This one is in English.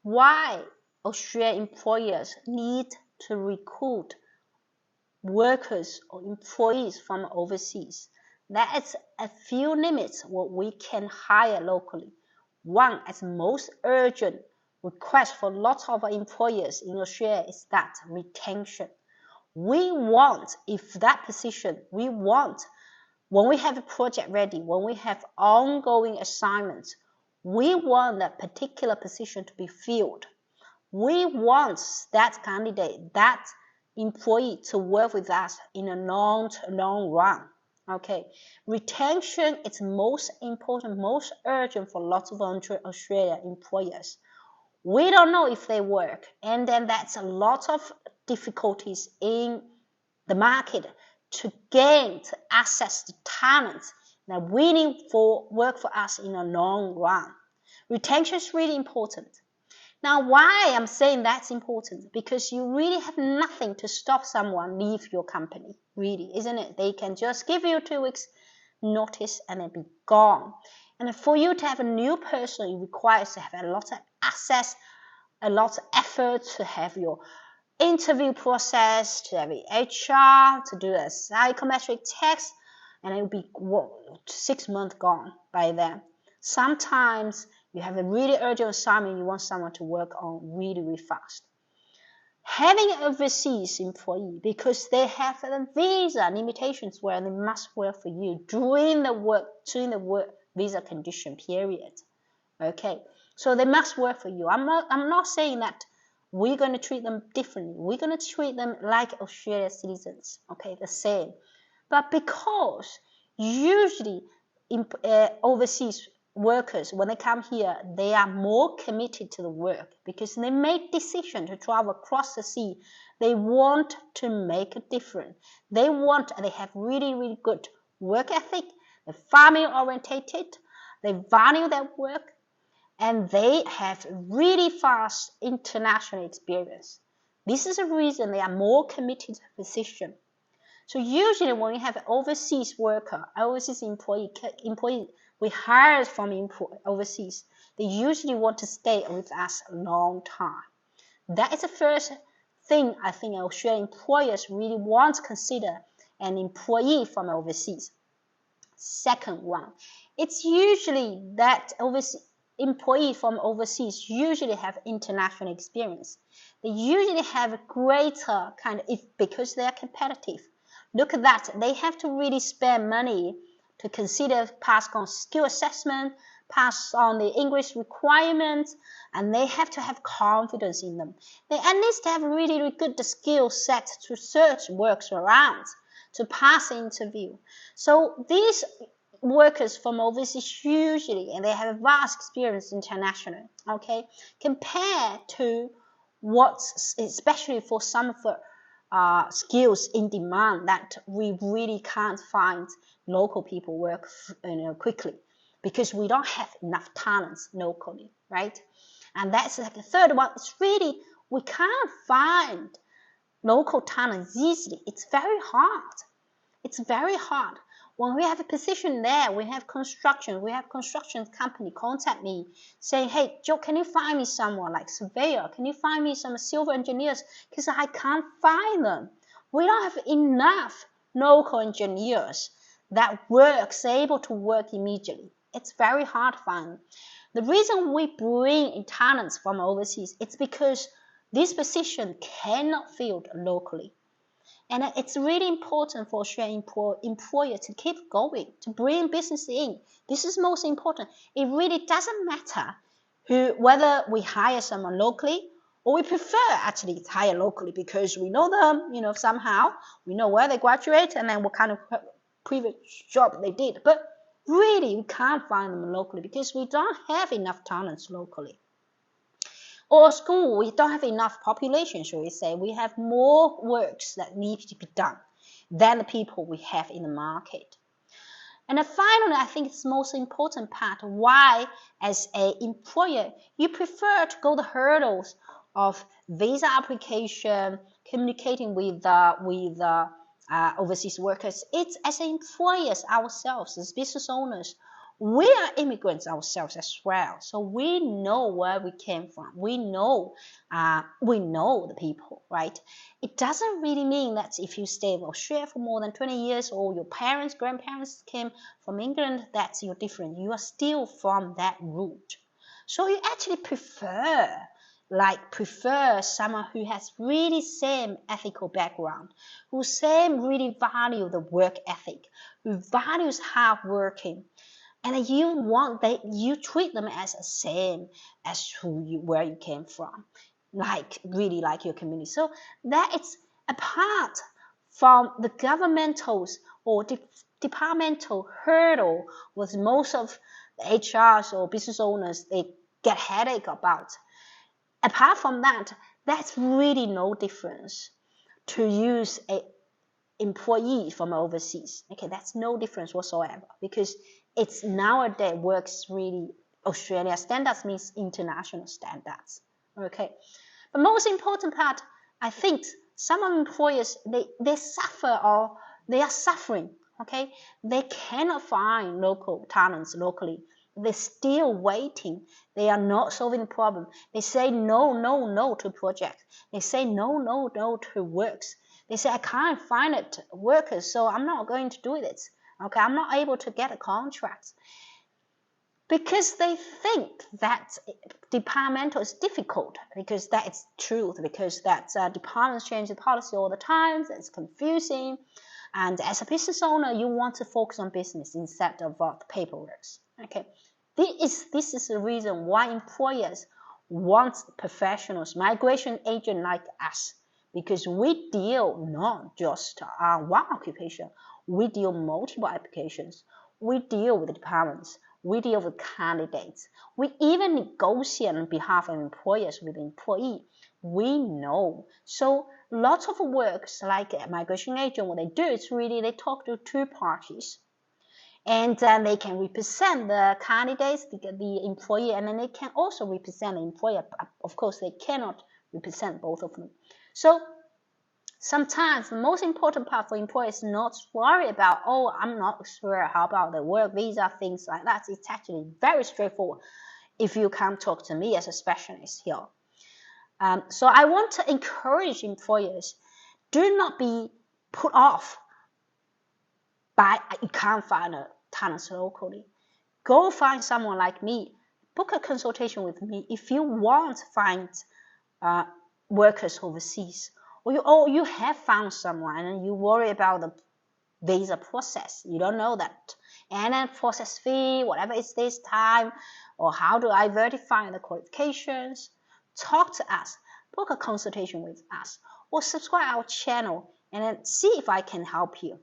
why Australian employers need to recruit workers or employees from overseas. There is a few limits what we can hire locally. One, as most urgent request for lots of employers in Australia is that retention. We want, if that position, we want, when we have a project ready, when we have ongoing assignments, we want that particular position to be filled. We want that candidate, that employee to work with us in a long run. Okay, retention is most important, most urgent for lots of Australian employers. We don't know if they work, and then that's a lot of difficulties in the market to gain, to access the talents that willing for work for us in a long run. Retention is really important. Now, why I'm saying that's important? Because you really have nothing to stop someone leave your company, really, isn't it? They can just give you 2 weeks notice and then be gone. And for you to have a new person, it requires to have a lot of access, a lot of effort to have your interview process, to have HR, to do a psychometric test, and it will be 6 months gone by then. Sometimes you have a really urgent assignment you want someone to work on really fast. Having an overseas employee, because they have a visa limitations where they must work for you during the work visa condition period. Okay, so they must work for you. I'm not saying that we're going to treat them differently. We're going to treat them like Australian citizens, okay, the same. But because usually overseas workers, when they come here, they are more committed to the work because they make decision to travel across the sea. They want to make a difference. They have really good work ethic. They're family orientated. They value their work, and they have really fast international experience. This is the reason they are more committed to the position. So usually when we have an overseas worker, overseas employee we hire from overseas, they usually want to stay with us a long time. That is the first thing I think Australian employers really want to consider an employee from overseas. Second one, it's usually that employee from overseas usually have international experience. They usually have a greater because they are competitive. Look at that. They have to really spend money to consider pass on skill assessment, pass on the English requirements, and they have to have confidence in them. They at least have really good skill set to search works around, to pass the interview. So these workers from overseas usually, and they have a vast experience internationally, okay, compared to what's, especially for some of the skills in demand that we really can't find local people work quickly because we don't have enough talents locally, right? And that's like the third one. It's really, we can't find local talents easily. It's very hard. It's very hard. When we have a position there, we have construction company contact me saying, hey, Joe, can you find me someone like surveyor? Can you find me some civil engineers? Because I can't find them. We don't have enough local engineers that able to work immediately. It's very hard to find. The reason we bring in talents from overseas, it's because this position cannot filled locally. And it's really important for Australian employer to keep going, to bring business in. This is most important. It really doesn't matter whether we hire someone locally or we prefer actually to hire locally because we know them, somehow. We know where they graduate and then what kind of previous job they did. But really, we can't find them locally because we don't have enough talents locally. Or school, we don't have enough population, shall we say. We have more works that need to be done than the people we have in the market. And then finally, I think it's the most important part, why as an employer, you prefer to go the hurdles of visa application, communicating with overseas workers. It's as employers ourselves, as business owners, We are immigrants ourselves as well, so we know where we came from. We know the people, right? It doesn't really mean that if you stay in Australia for more than 20 years, or your parents, grandparents came from England, that's you're different. You are still from that root. So you actually prefer someone who has really same ethical background, who same really value the work ethic, who values hard working, and you treat them as the same as where you came from, really like your community. So that it's apart from the governmentals or departmental hurdle with most of the HRs or business owners they get headache about. Apart from that, that's really no difference to use a employee from overseas. Okay, that's no difference whatsoever, because it's nowadays works really Australia standards means international standards. Okay, the most important part, I think some employers they suffer or they are suffering. Okay, they cannot find local talents locally. They're still waiting. They are not solving the problem. They say no to projects. They say no to works. They say I can't find it workers, so I'm not going to do it. Okay, I'm not able to get a contract because they think that departmental is difficult, because that is truth, because that departments change the policy all the time. It's confusing, and as a business owner, you want to focus on business instead of the paperwork. Okay, this is the reason why employers want professionals, migration agent like us, because we deal not just one occupation, we deal multiple applications, we deal with the departments, we deal with candidates, we even negotiate on behalf of employers with employee. We know. So lots of works like a migration agent, what they do is really they talk to two parties, and then they can represent the candidates, the employee, and then they can also represent the employer. Of course, they cannot represent both of them. So sometimes the most important part for employers is not to worry about, oh, I'm not sure how about the work visa, things like that. It's actually very straightforward if you come talk to me as a specialist here. So I want to encourage employers, do not be put off by you can't find a talent locally. Go find someone like me. Book a consultation with me if you want to find workers overseas, or you have found someone and you worry about the visa process. You don't know that, and then process fee, whatever is this time, or how do I verify the qualifications? Talk to us. Book a consultation with us, or subscribe our channel and then see if I can help you.